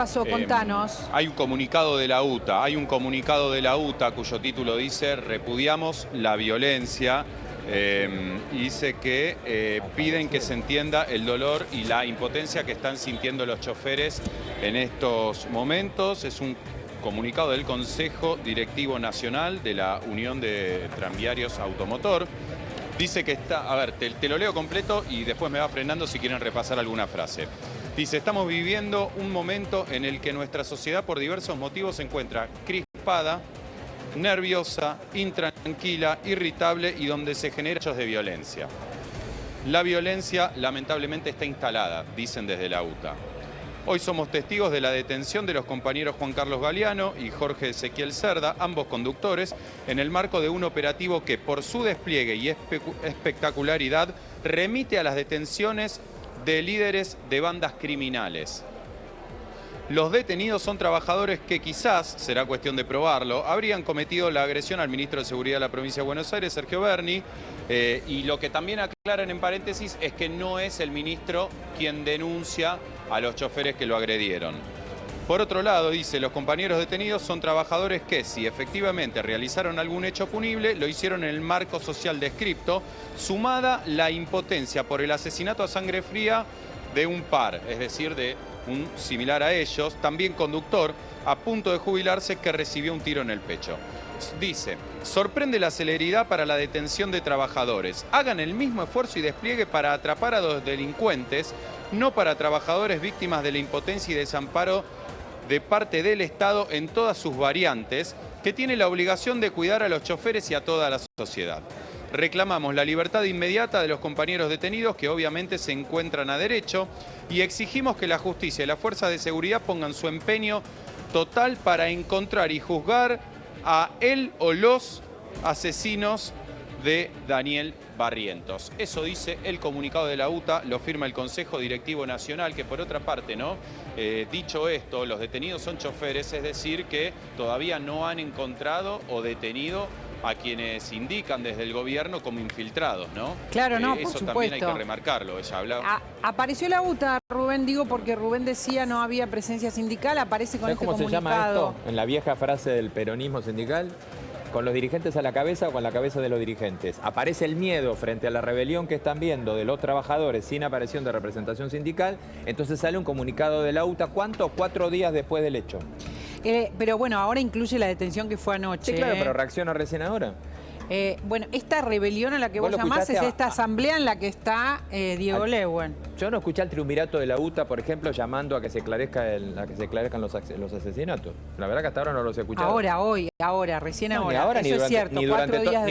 pasó? Contanos. Hay un comunicado de la UTA, cuyo título dice "Repudiamos la violencia", y dice que piden que se entienda el dolor y la impotencia que están sintiendo los choferes en estos momentos. Es un comunicado del Consejo Directivo Nacional de la Unión de Tranviarios Automotor. Dice que está... A ver, te lo leo completo y después me va frenando si quieren repasar alguna frase. Dice: estamos viviendo un momento en el que nuestra sociedad por diversos motivos se encuentra crispada, nerviosa, intranquila, irritable y donde se generan hechos de violencia. La violencia lamentablemente está instalada, dicen desde la UTA. Hoy somos testigos de la detención de los compañeros Juan Carlos Galeano y Jorge Ezequiel Cerda, ambos conductores, en el marco de un operativo que por su despliegue y espectacularidad remite a las detenciones de líderes de bandas criminales. Los detenidos son trabajadores que quizás, será cuestión de probarlo, habrían cometido la agresión al ministro de Seguridad de la provincia de Buenos Aires, Sergio Berni, y lo que también aclaran en paréntesis es que no es el ministro quien denuncia a los choferes que lo agredieron. Por otro lado, dice, los compañeros detenidos son trabajadores que, si efectivamente realizaron algún hecho punible, lo hicieron en el marco social descripto, sumada la impotencia por el asesinato a sangre fría de un par, es decir, de un similar a ellos, también conductor, a punto de jubilarse, que recibió un tiro en el pecho. Dice: sorprende la celeridad para la detención de trabajadores. Hagan el mismo esfuerzo y despliegue para atrapar a los delincuentes, no para trabajadores víctimas de la impotencia y desamparo de parte del Estado en todas sus variantes, que tiene la obligación de cuidar a los choferes y a toda la sociedad. Reclamamos la libertad inmediata de los compañeros detenidos, que obviamente se encuentran a derecho, y exigimos que la justicia y las fuerzas de seguridad pongan su empeño total para encontrar y juzgar a él o los asesinos de Daniel Barrientos. Eso dice el comunicado de la UTA, lo firma el Consejo Directivo Nacional, que por otra parte, ¿no? Dicho esto, los detenidos son choferes, es decir, que todavía no han encontrado o detenido a quienes indican desde el gobierno como infiltrados, ¿no? Claro, no, por eso supuesto. También hay que remarcarlo. Ella hablaba... Apareció la UTA, Rubén, digo, porque Rubén decía no había presencia sindical, aparece con este comunicado. ¿Cómo se llama esto? En la vieja frase del peronismo sindical, con los dirigentes a la cabeza o con la cabeza de los dirigentes. Aparece el miedo frente a la rebelión que están viendo de los trabajadores sin aparición de representación sindical, entonces sale un comunicado de la UTA, ¿cuánto? 4 días después del hecho. Pero bueno, ahora incluye la detención que fue anoche. Sí, claro, pero reacciona recién ahora. Bueno, esta rebelión a la que vos llamás es esta asamblea en la que está Diego Leuen. Yo no escuché al triunvirato de la UTA, por ejemplo, llamando a que se esclarezcan los asesinatos. La verdad que hasta ahora no los he escuchado. Recién no, ahora. Ni ahora, eso es cierto, ni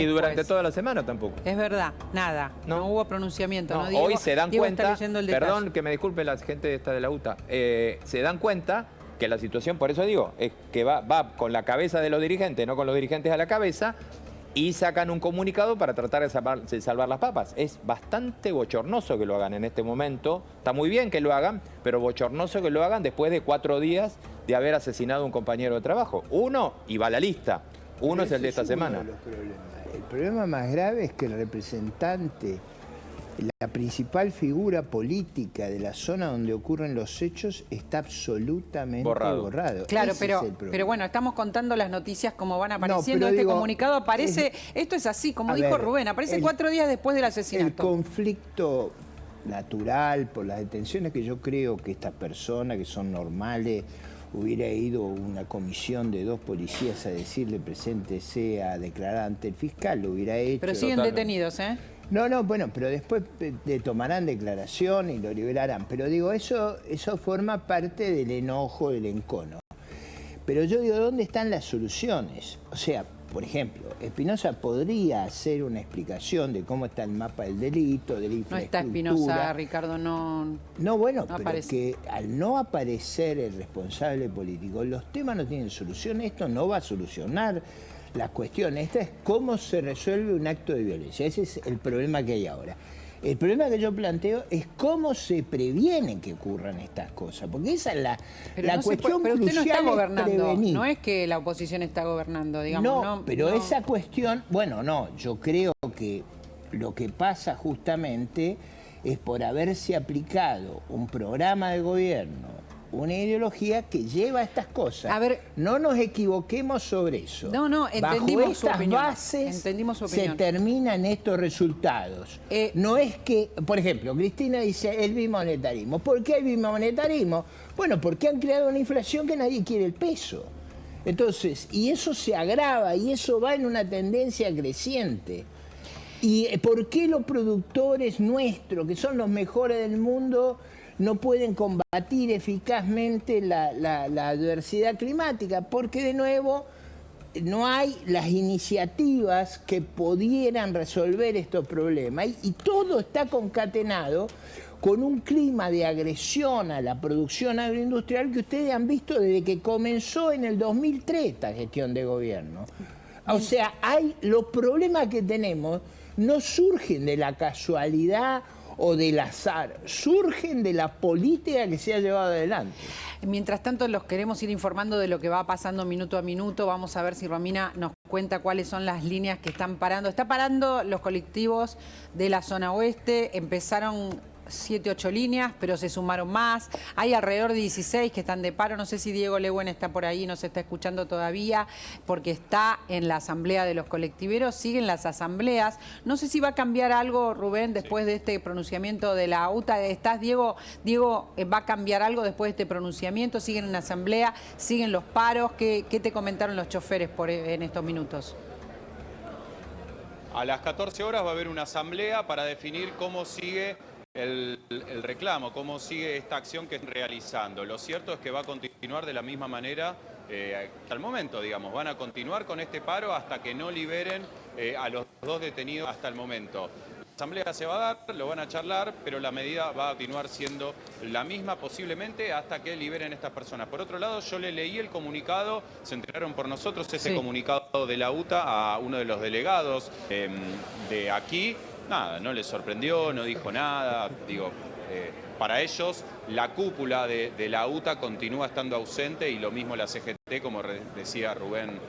durante toda la semana tampoco. Es verdad, nada. No hubo pronunciamiento. No, ¿no, Diego? hoy se dan Diego cuenta, perdón que me disculpe la gente esta de la UTA, se dan cuenta que la situación, por eso digo, es que va con la cabeza de los dirigentes, no con los dirigentes a la cabeza, y sacan un comunicado para tratar de salvar las papas. Es bastante bochornoso que lo hagan en este momento. Está muy bien que lo hagan, pero bochornoso que lo hagan después de 4 días de haber asesinado a un compañero de trabajo. Uno, y va a la lista. Uno es el de esta semana. El problema más grave es que el representante, la principal figura política de la zona donde ocurren los hechos, está absolutamente borrado. Claro, pero bueno, estamos contando las noticias como van apareciendo. Este comunicado aparece, esto es así, como dijo Rubén, aparece 4 días después del asesinato. El conflicto natural por las detenciones, que yo creo que estas personas que son normales, hubiera ido una comisión de 2 policías a decirle preséntese a declarar ante el fiscal, lo hubiera hecho. Pero siguen detenidos, ¿eh? No, bueno, pero después tomarán declaración y lo liberarán. Pero digo, eso forma parte del enojo, del encono. Pero yo digo, ¿dónde están las soluciones? O sea, por ejemplo, Espinosa podría hacer una explicación de cómo está el mapa del delito, de la infraestructura. No está Espinosa, Ricardo, no... No, bueno, no pero aparece. que al no aparecer el responsable político, los temas no tienen solución. Esto no va a solucionar la cuestión. Esta es cómo se resuelve un acto de violencia. Ese es el problema que hay ahora. El problema que yo planteo es cómo se previene que ocurran estas cosas, porque esa es la cuestión crucial. Pero usted no está gobernando, prevenir. No es que la oposición está gobernando, digamos. No, pero esa cuestión, bueno, no, yo creo que lo que pasa justamente es por haberse aplicado un programa de gobierno una ideología que lleva a estas cosas. A ver, no nos equivoquemos sobre eso. No, entendimos Bajo estas su opinión. bases Entendimos su opinión. se terminan estos resultados. No es que, por ejemplo, Cristina dice el bimonetarismo. ¿Por qué hay bimonetarismo? Bueno, porque han creado una inflación que nadie quiere el peso. Entonces, y eso se agrava y eso va en una tendencia creciente. ¿Y por qué los productores nuestros, que son los mejores del mundo, no pueden combatir eficazmente la adversidad climática? Porque, de nuevo, no hay las iniciativas que pudieran resolver estos problemas. Y todo está concatenado con un clima de agresión a la producción agroindustrial que ustedes han visto desde que comenzó en el 2003 esta gestión de gobierno. O sea, los problemas que tenemos no surgen de la casualidad o del azar, surgen de la política que se ha llevado adelante. Mientras tanto, los queremos ir informando de lo que va pasando minuto a minuto. Vamos a ver si Romina nos cuenta cuáles son las líneas que están parando. Está parando los colectivos de la zona oeste. Empezaron 7, 8 líneas, pero se sumaron más. Hay alrededor de 16 que están de paro. No sé si Diego Lewen está por ahí, no se está escuchando todavía, porque está en la asamblea de los colectiveros. Siguen las asambleas. No sé si va a cambiar algo, Rubén, después de este pronunciamiento de la UTA. ¿Estás, Diego? Diego, ¿va a cambiar algo después de este pronunciamiento? ¿Siguen en asamblea? ¿Siguen los paros? ¿Qué te comentaron los choferes en estos minutos? A las 14 horas va a haber una asamblea para definir cómo sigue el reclamo, cómo sigue esta acción que están realizando. Lo cierto es que va a continuar de la misma manera hasta el momento, digamos. Van a continuar con este paro hasta que no liberen a los 2 detenidos hasta el momento. La asamblea se va a dar, lo van a charlar, pero la medida va a continuar siendo la misma posiblemente hasta que liberen a estas personas. Por otro lado, yo le leí el comunicado, se enteraron por nosotros ese comunicado de la UTA a uno de los delegados de aquí. Nada, no les sorprendió, no dijo nada. Digo, para ellos la cúpula de la UTA continúa estando ausente y lo mismo la CGT, como decía Rubén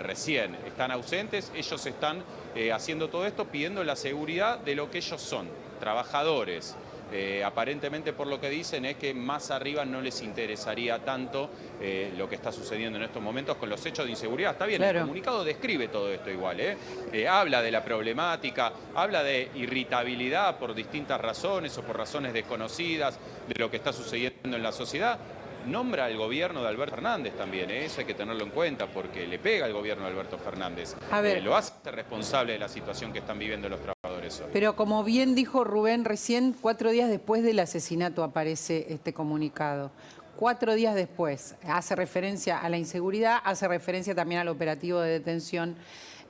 recién. Están ausentes, ellos están haciendo todo esto pidiendo la seguridad de lo que ellos son, trabajadores. Aparentemente, por lo que dicen, es que más arriba no les interesaría tanto lo que está sucediendo en estos momentos con los hechos de inseguridad. Está bien, claro. El comunicado describe todo esto igual, habla de la problemática, habla de irritabilidad por distintas razones o por razones desconocidas de lo que está sucediendo en la sociedad. Nombra al gobierno de Alberto Fernández también, eso hay que tenerlo en cuenta porque le pega al gobierno de Alberto Fernández. A ver, lo hace responsable de la situación que están viviendo los trabajadores hoy. Pero como bien dijo Rubén recién, 4 días después del asesinato aparece este comunicado. 4 días después, hace referencia a la inseguridad, hace referencia también al operativo de detención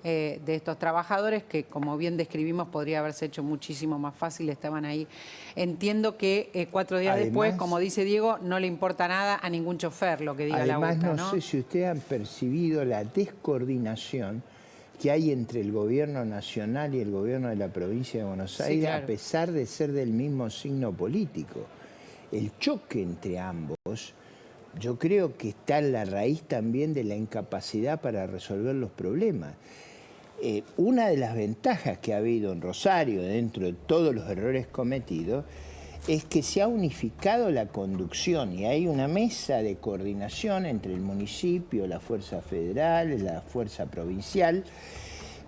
de estos trabajadores que, como bien describimos, podría haberse hecho muchísimo más fácil, estaban ahí. Entiendo que 4 días después, como dice Diego, no le importa nada a ningún chofer lo que diga la UTA, ¿no? No sé si ustedes han percibido la descoordinación que hay entre el gobierno nacional y el gobierno de la provincia de Buenos Aires, claro, a pesar de ser del mismo signo político. El choque entre ambos, yo creo que está en la raíz también de la incapacidad para resolver los problemas. Una de las ventajas que ha habido en Rosario, dentro de todos los errores cometidos, es que se ha unificado la conducción y hay una mesa de coordinación entre el municipio, la fuerza federal, la fuerza provincial,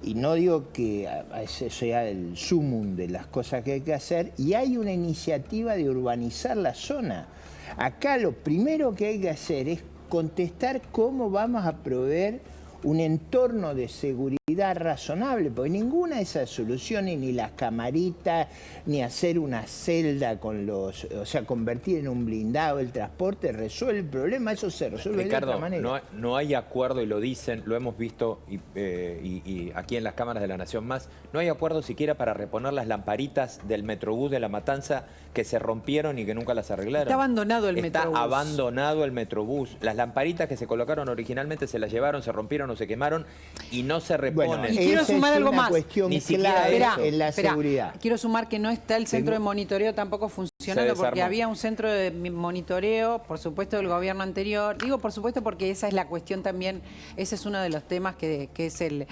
y no digo que ese sea el sumum de las cosas que hay que hacer, y hay una iniciativa de urbanizar la zona. Acá lo primero que hay que hacer es contestar cómo vamos a proveer un entorno de seguridad razonable, porque ninguna de esas soluciones, ni las camaritas, ni hacer una celda con los, o sea, convertir en un blindado el transporte, resuelve el problema, eso se resuelve de otra manera. No hay acuerdo, y lo dicen, lo hemos visto y aquí en las cámaras de La Nación Más, no hay acuerdo siquiera para reponer las lamparitas del Metrobús de La Matanza que se rompieron y que nunca las arreglaron. Está abandonado el Metrobús. Está abandonado el Metrobús. Las lamparitas que se colocaron originalmente se las llevaron, se rompieron o se quemaron y no se reponen. Bueno, y quiero sumar algo más. Ni siquiera en la seguridad. Quiero sumar que no está el centro de monitoreo tampoco funcionando. funcionando porque desarmó. había un centro de monitoreo, por supuesto, del gobierno anterior. Digo por supuesto porque esa es la cuestión también, ese es uno de los temas que es el,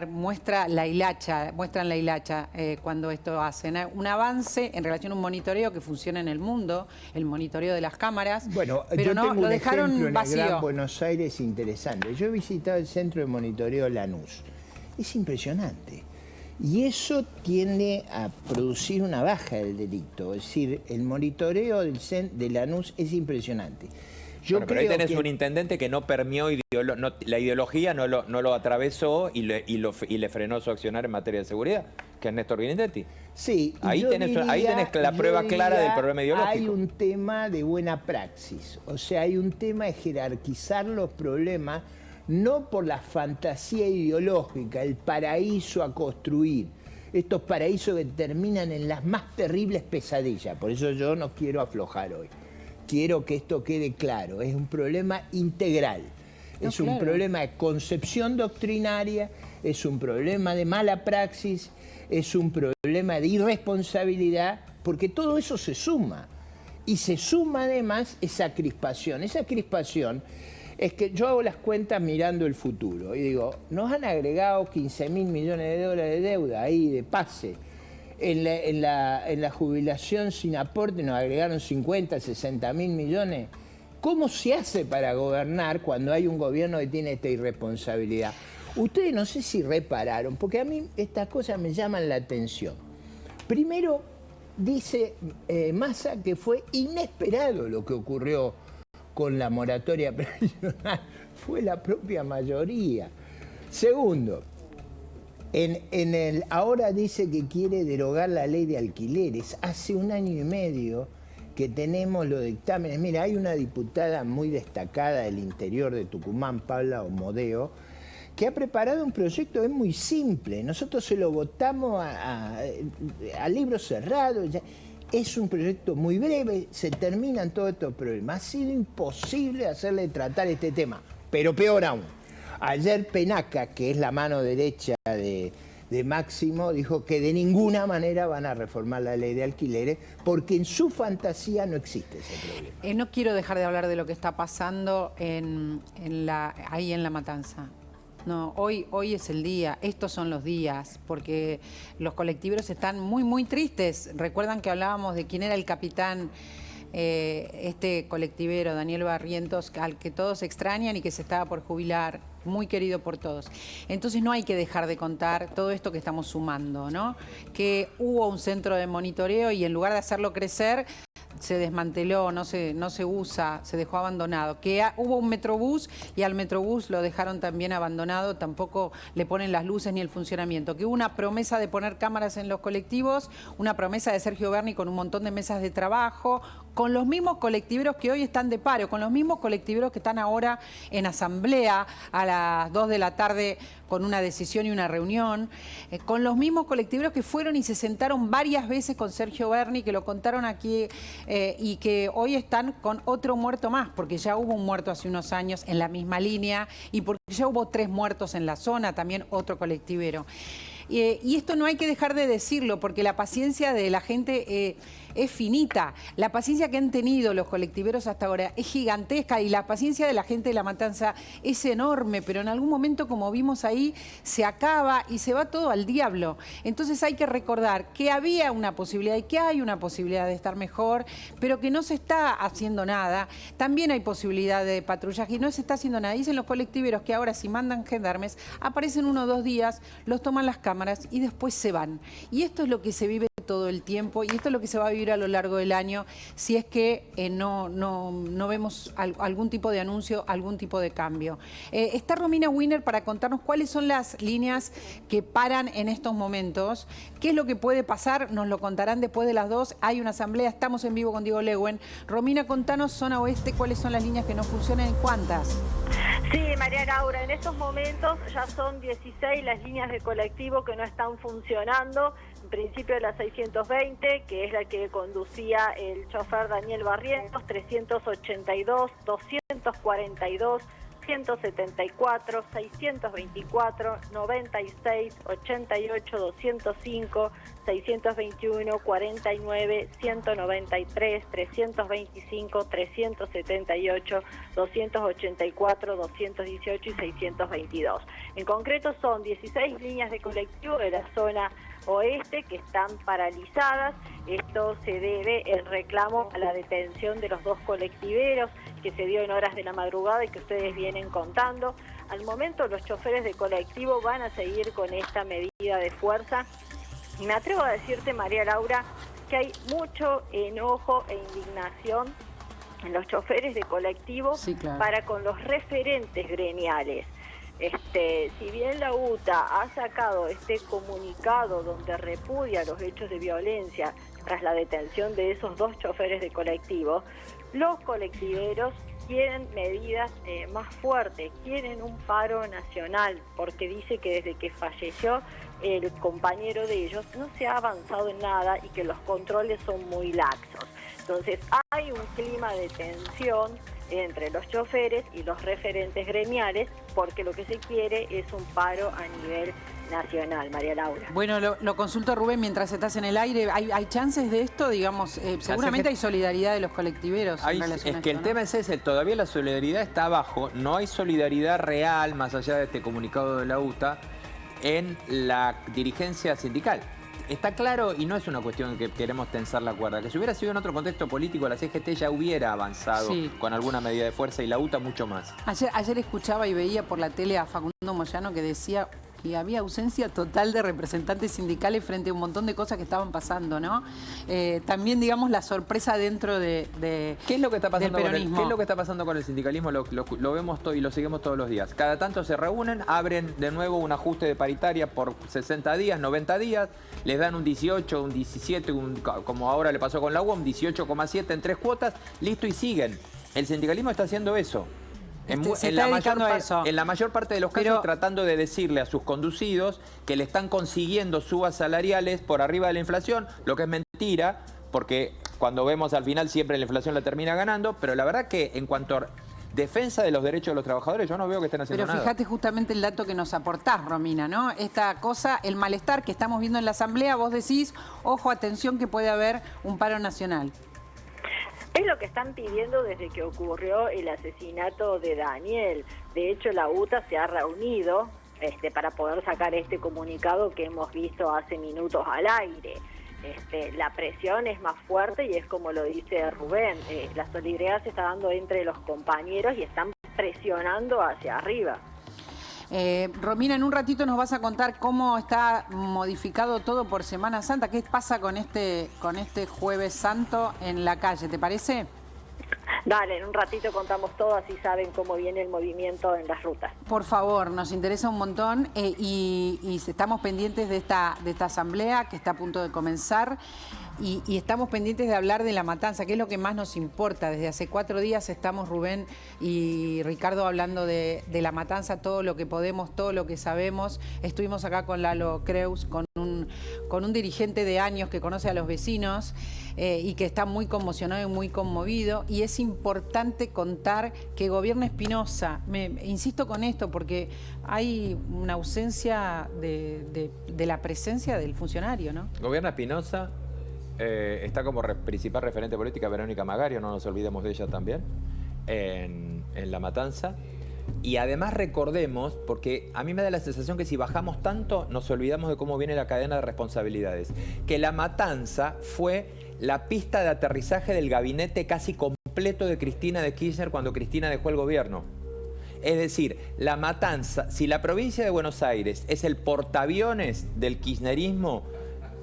muestran la hilacha cuando esto hacen. Un avance en relación a un monitoreo que funciona en el mundo, el monitoreo de las cámaras, Bueno, pero yo no, tengo lo un ejemplo dejaron en el vacío. Gran Buenos Aires interesante. Yo he visitado el centro de monitoreo Lanús. Es impresionante. Y eso tiende a producir una baja del delito. Es decir, el monitoreo de Lanús es impresionante. Bueno, pero ahí tenés un intendente que no permeó, la ideología no lo atravesó y le frenó su accionar en materia de seguridad, que es Néstor Grindetti. Sí, ahí tenés la prueba clara del problema ideológico. Hay un tema de buena praxis, o sea, hay un tema de jerarquizar los problemas, no por la fantasía ideológica, el paraíso a construir, estos paraísos que terminan en las más terribles pesadillas. Por eso yo no quiero aflojar hoy. Quiero que esto quede claro, es un problema integral. Es un problema de concepción doctrinaria, es un problema de mala praxis, es un problema de irresponsabilidad, porque todo eso se suma. Y se suma además esa crispación. Esa crispación es que yo hago las cuentas mirando el futuro y digo, nos han agregado 15.000 millones de dólares de deuda ahí de pase. En la jubilación sin aporte nos agregaron 50, 60.000 millones. ¿Cómo se hace para gobernar cuando hay un gobierno que tiene esta irresponsabilidad? Ustedes no sé si repararon, porque a mí estas cosas me llaman la atención. Primero, dice Massa que fue inesperado lo que ocurrió con la moratoria previsional. Fue la propia mayoría. Segundo, ahora dice que quiere derogar la ley de alquileres. Hace 1 año y medio que tenemos los dictámenes. Mira, hay una diputada muy destacada del interior de Tucumán, Paula Omodeo, que ha preparado un proyecto, es muy simple. Nosotros se lo votamos a libro cerrado. Es un proyecto muy breve, se terminan todos estos problemas. Ha sido imposible hacerle tratar este tema, pero peor aún. Ayer Penaca, que es la mano derecha de Máximo, dijo que de ninguna manera van a reformar la ley de alquileres porque en su fantasía no existe ese problema. No quiero dejar de hablar de lo que está pasando ahí en La Matanza. No, hoy es el día, estos son los días, porque los colectiveros están muy, muy tristes. Recuerdan que hablábamos de quién era el capitán, este colectivero, Daniel Barrientos, al que todos extrañan y que se estaba por jubilar, muy querido por todos. Entonces no hay que dejar de contar todo esto que estamos sumando, ¿no? Que hubo un centro de monitoreo y en lugar de hacerlo crecer, se desmanteló, no se usa, se dejó abandonado. Que hubo un Metrobús y al Metrobús lo dejaron también abandonado, tampoco le ponen las luces ni el funcionamiento. Que hubo una promesa de poner cámaras en los colectivos, una promesa de Sergio Berni con un montón de mesas de trabajo, con los mismos colectiveros que hoy están de paro, con los mismos colectiveros que están ahora en asamblea a las 2 de la tarde con una decisión y una reunión, con los mismos colectiveros que fueron y se sentaron varias veces con Sergio Berni, que lo contaron aquí, y que hoy están con otro muerto más, porque ya hubo un muerto hace unos años en la misma línea y porque ya hubo 3 muertos en la zona, también otro colectivero. Y esto no hay que dejar de decirlo, porque la paciencia de la gente es finita. La paciencia que han tenido los colectiveros hasta ahora es gigantesca y la paciencia de la gente de La Matanza es enorme, pero en algún momento, como vimos ahí, se acaba y se va todo al diablo. Entonces hay que recordar que había una posibilidad y que hay una posibilidad de estar mejor, pero que no se está haciendo nada. También hay posibilidad de patrullaje y no se está haciendo nada. Dicen los colectiveros que ahora si mandan gendarmes, aparecen 1 o 2 días, los toman las cámaras y después se van. Y esto es lo que se vive todo el tiempo y esto es lo que se va a vivir a lo largo del año si es que no vemos algún tipo de anuncio, algún tipo de cambio. Está Romina Wiener para contarnos cuáles son las líneas que paran en estos momentos, qué es lo que puede pasar, nos lo contarán después de las 2. Hay una asamblea, estamos en vivo con Diego Lewen. Romina, contanos, zona oeste, cuáles son las líneas que no funcionan y cuántas. Sí, María Laura, en estos momentos ya son 16 las líneas de colectivo que no están funcionando. En principio la 620, que es la que conducía el chofer Daniel Barrientos, 382, 242, 174, 624, 96, 88, 205, 621, 49, 193, 325, 378, 284, 218 y 622. En concreto son 16 líneas de colectivo de la zona oeste que están paralizadas. Esto se debe el reclamo a la detención de los 2 colectiveros que se dio en horas de la madrugada y que ustedes vienen contando. Al momento los choferes de colectivo van a seguir con esta medida de fuerza y me atrevo a decirte, María Laura, que hay mucho enojo e indignación en los choferes de colectivo, sí, claro, para con los referentes gremiales. Si bien la UTA ha sacado este comunicado donde repudia los hechos de violencia tras la detención de esos 2 choferes de colectivo, los colectiveros quieren medidas más fuertes, quieren un paro nacional, porque dice que desde que falleció el compañero de ellos no se ha avanzado en nada y que los controles son muy laxos. Entonces hay un clima de tensión entre los choferes y los referentes gremiales, porque lo que se quiere es un paro a nivel nacional, María Laura. Bueno, lo consulto, Rubén, mientras estás en el aire. ¿Hay chances de esto? Digamos, seguramente hay solidaridad de los colectiveros en relación a esto, es que el ¿no? tema es ese, todavía la solidaridad está abajo, no hay solidaridad real, más allá de este comunicado de la UTA, en la dirigencia sindical. Está claro, y no es una cuestión que queremos tensar la cuerda, que si hubiera sido en otro contexto político, la CGT ya hubiera avanzado, sí, con alguna medida de fuerza, y la UTA mucho más. Ayer escuchaba y veía por la tele a Facundo Moyano que decía que había ausencia total de representantes sindicales frente a un montón de cosas que estaban pasando, ¿no? También, digamos, la sorpresa dentro de ¿Qué es lo que está pasando del peronismo? ¿Qué es lo que está pasando con el sindicalismo? Lo vemos y lo seguimos todos los días. Cada tanto se reúnen, abren de nuevo un ajuste de paritaria por 60 días, 90 días, les dan un 18, un 17, como ahora le pasó con la UA, un 18,7 en 3 cuotas, listo, y siguen. El sindicalismo está haciendo eso. En la mayor parte de los casos, tratando de decirle a sus conducidos que le están consiguiendo subas salariales por arriba de la inflación, lo que es mentira, porque cuando vemos al final siempre la inflación la termina ganando, pero la verdad que en cuanto a defensa de los derechos de los trabajadores, yo no veo que estén haciendo nada. Pero fíjate justamente el dato que nos aportás, Romina, ¿no? Esta cosa, el malestar que estamos viendo en la Asamblea, vos decís, ojo, atención, que puede haber un paro nacional. Es lo que están pidiendo desde que ocurrió el asesinato de Daniel. De hecho, la UTA se ha reunido para poder sacar este comunicado que hemos visto hace minutos al aire. La presión es más fuerte y es como lo dice Rubén, la solidaridad se está dando entre los compañeros y están presionando hacia arriba. Romina, en un ratito nos vas a contar cómo está modificado todo por Semana Santa. ¿Qué pasa con este Jueves Santo en la calle? ¿Te parece? Dale, en un ratito contamos todo, así saben cómo viene el movimiento en las rutas. Por favor, nos interesa un montón y estamos pendientes de esta asamblea que está a punto de comenzar. Y estamos pendientes de hablar de la matanza, que es lo que más nos importa. Desde hace 4 días estamos, Rubén y Ricardo, hablando de la matanza, todo lo que podemos, todo lo que sabemos. Estuvimos acá con Lalo Creus, con un dirigente de años que conoce a los vecinos y que está muy conmocionado y muy conmovido. Y es importante contar que gobierna Espinosa. Insisto con esto porque hay una ausencia de la presencia del funcionario, ¿no? Gobierna Espinosa. Está como principal referente política Verónica Magario, no nos olvidemos de ella también, en La Matanza. Y además recordemos, porque a mí me da la sensación que si bajamos tanto, nos olvidamos de cómo viene la cadena de responsabilidades. Que La Matanza fue la pista de aterrizaje del gabinete casi completo de Cristina de Kirchner cuando Cristina dejó el gobierno. Es decir, La Matanza, si la provincia de Buenos Aires es el portaaviones del kirchnerismo,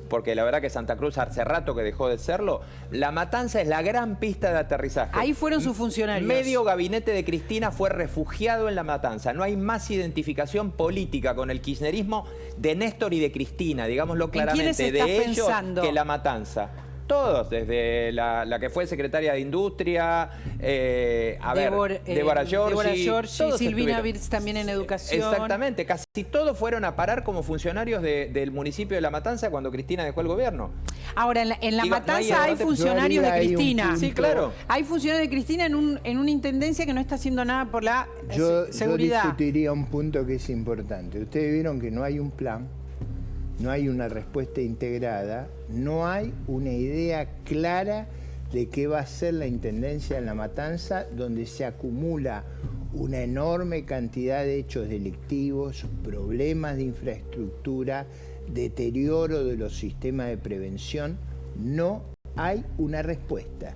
porque la verdad que Santa Cruz hace rato que dejó de serlo, La Matanza es la gran pista de aterrizaje. Ahí fueron sus funcionarios. Medio gabinete de Cristina fue refugiado en La Matanza. No hay más identificación política con el kirchnerismo de Néstor y de Cristina, digámoslo claramente, de ellos que La Matanza. Todos, desde la que fue secretaria de Industria, Débora Giorgi, Silvina Birz también en Educación. Exactamente, casi todos fueron a parar como funcionarios del municipio de La Matanza cuando Cristina dejó el gobierno. Ahora, en La Matanza hay funcionarios de Cristina. Sí, claro. Hay funcionarios de Cristina en una intendencia que no está haciendo nada por la seguridad. Yo discutiría un punto que es importante. Ustedes vieron que no hay un plan, no hay una respuesta integrada, no hay una idea clara de qué va a ser la intendencia en La Matanza, donde se acumula una enorme cantidad de hechos delictivos, problemas de infraestructura, deterioro de los sistemas de prevención. No hay una respuesta.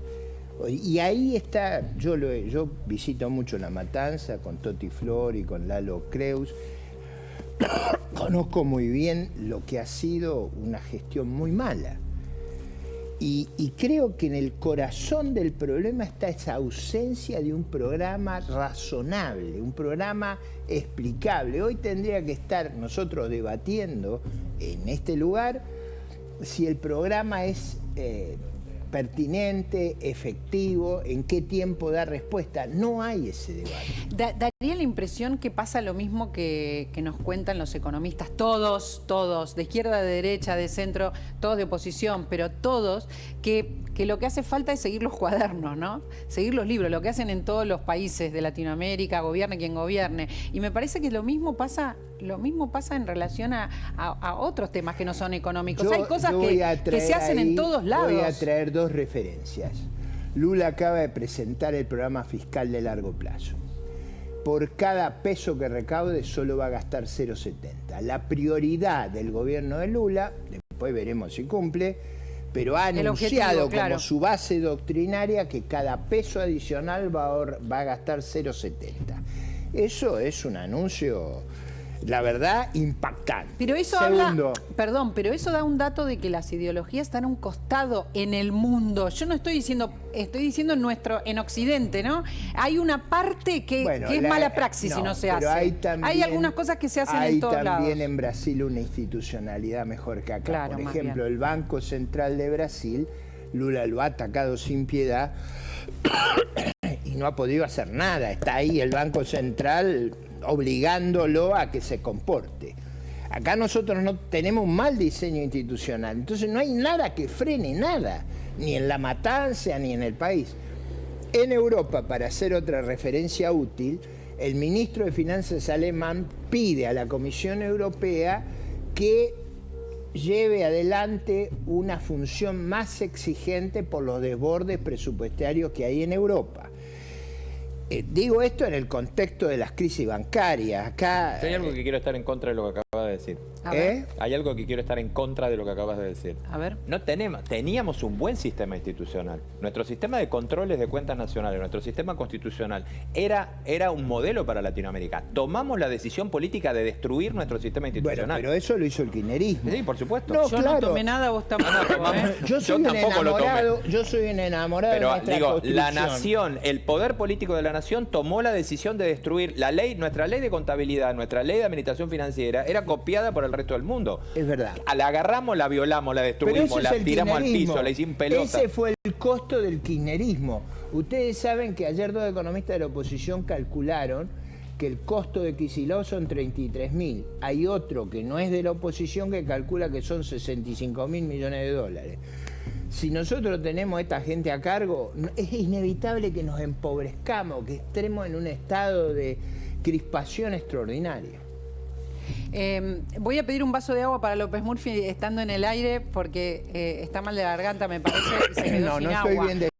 Y ahí está, yo visito mucho La Matanza con Toti Flor y con Lalo Creus. Conozco muy bien lo que ha sido una gestión muy mala. Y creo que en el corazón del problema está esa ausencia de un programa razonable, un programa explicable. Hoy tendría que estar nosotros debatiendo en este lugar si el programa es pertinente, efectivo, en qué tiempo da respuesta. No hay ese debate. Daría la impresión que pasa lo mismo que nos cuentan los economistas, todos, de izquierda, de derecha, de centro, todos de oposición, pero todos, que lo que hace falta es seguir los cuadernos, ¿no? Seguir los libros, lo que hacen en todos los países de Latinoamérica, gobierne quien gobierne. Y me parece que lo mismo pasa en relación a otros temas que no son económicos. Hay cosas que se hacen en todos lados. Voy a traer dos referencias. Lula acaba de presentar el programa fiscal de largo plazo. Por cada peso que recaude solo va a gastar 0,70. La prioridad del gobierno de Lula, después veremos si cumple, pero ha anunciado como su base doctrinaria que cada peso adicional va a gastar 0,70. Eso es un anuncio, la verdad, impactante. Pero eso pero eso da un dato de que las ideologías están a un costado en el mundo. Yo no estoy diciendo, estoy diciendo en Occidente, ¿no? Hay una parte que es mala praxis si no se hace. Hay algunas cosas que se hacen en todos lados. Hay también en Brasil una institucionalidad mejor que acá. Claro, por ejemplo, el Banco Central de Brasil, Lula lo ha atacado sin piedad y no ha podido hacer nada. Está ahí el Banco Central obligándolo a que se comporte. Acá nosotros no tenemos un mal diseño institucional, entonces no hay nada que frene nada, ni en La Matanza ni en el país. En Europa, para hacer otra referencia útil, el ministro de Finanzas alemán pide a la Comisión Europea que lleve adelante una función más exigente por los desbordes presupuestarios que hay en Europa. Digo esto en el contexto de las crisis bancarias. Acá hay algo que quiero estar en contra de lo que acabas de decir. Hay algo que quiero estar en contra de lo que acabas de decir. A ver. Teníamos un buen sistema institucional. Nuestro sistema de controles de cuentas nacionales, nuestro sistema constitucional, era un modelo para Latinoamérica. Tomamos la decisión política de destruir nuestro sistema institucional. Bueno, pero eso lo hizo el kirchnerismo. Sí, por supuesto. No, yo no tomé nada, vos tampoco. Yo soy un enamorado pero, de nuestra Constitución. La nación, el poder político de la nación tomó la decisión de destruir la ley, nuestra ley de contabilidad, nuestra ley de administración financiera, era copiada por el resto del mundo. Es verdad. La agarramos, la violamos, la destruimos, la tiramos al piso, la hicimos pelota. Ese fue el costo del kirchnerismo. Ustedes saben que ayer dos economistas de la oposición calcularon que el costo de Kicillof son 33.000. Hay otro que no es de la oposición que calcula que son 65.000 millones de dólares. Si nosotros tenemos esta gente a cargo, es inevitable que nos empobrezcamos, que estemos en un estado de crispación extraordinaria. Voy a pedir un vaso de agua para López Murphy estando en el aire porque está mal de la garganta, me parece, y se quedó sin agua. Estoy bien de